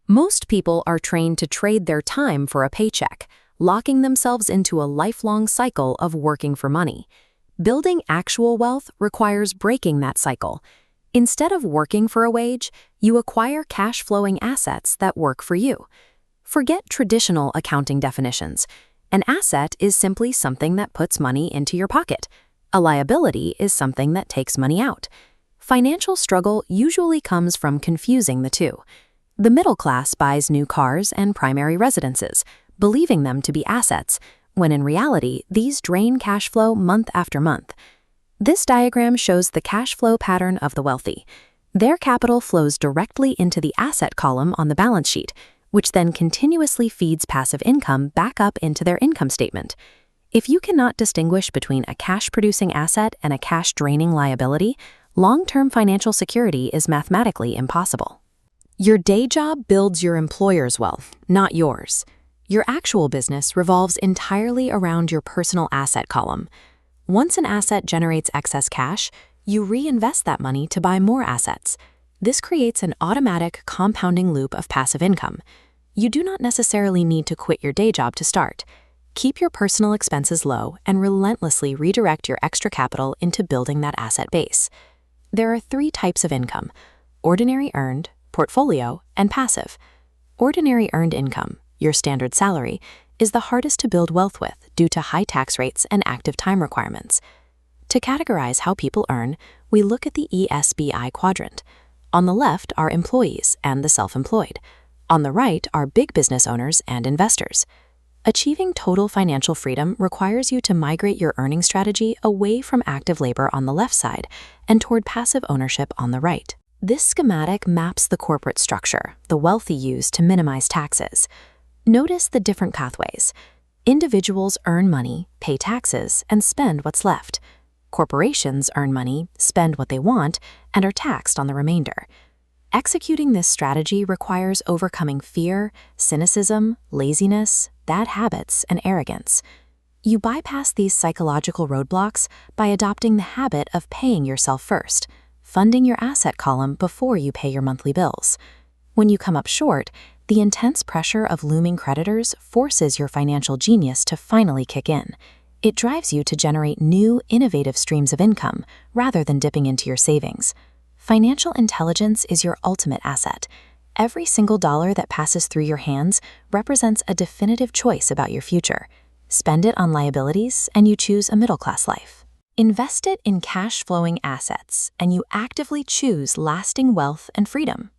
Most people are trained to trade their time for a paycheck, locking themselves into a lifelong cycle of working for money. Building actual wealth requires breaking that cycle. Instead of working for a wage, you acquire cash-flowing assets that work for you. Forget traditional accounting definitions. An asset is simply something that puts money into your pocket. A liability is something that takes money out. Financial struggle usually comes from confusing the two. The middle class buys new cars and primary residences, believing them to be assets, when in reality, these drain cash flow month after month. This diagram shows the cash flow pattern of the wealthy. Their capital flows directly into the asset column on the balance sheet, which then continuously feeds passive income back up into their income statement. If you cannot distinguish between a cash-producing asset and a cash-draining liability, long-term financial security is mathematically impossible. Your day job builds your employer's wealth, not yours. Your actual business revolves entirely around your personal asset column. Once an asset generates excess cash, you reinvest that money to buy more assets. This creates an automatic compounding loop of passive income. You do not necessarily need to quit your day job to start. Keep your personal expenses low and relentlessly redirect your extra capital into building that asset base. There are 3 types of income: ordinary earned, portfolio, and passive. Ordinary earned income, your standard salary, is the hardest to build wealth with due to high tax rates and active time requirements. To categorize how people earn, we look at the ESBI quadrant. On the left are employees and the self-employed. On the right are big business owners and investors. Achieving total financial freedom requires you to migrate your earning strategy away from active labor on the left side and toward passive ownership on the right. This schematic maps the corporate structure the wealthy use to minimize taxes. Notice the different pathways. Individuals earn money, pay taxes, and spend what's left. Corporations earn money, spend what they want, and are taxed on the remainder. Executing this strategy requires overcoming fear, cynicism, laziness, bad habits, and arrogance. You bypass these psychological roadblocks by adopting the habit of paying yourself first, funding your asset column before you pay your monthly bills. When you come up short, the intense pressure of looming creditors forces your financial genius to finally kick in. It drives you to generate new, innovative streams of income rather than dipping into your savings. Financial intelligence is your ultimate asset. Every single dollar that passes through your hands represents a definitive choice about your future. Spend it on liabilities, and you choose a middle-class life. Invest it in cash-flowing assets, and you actively choose lasting wealth and freedom.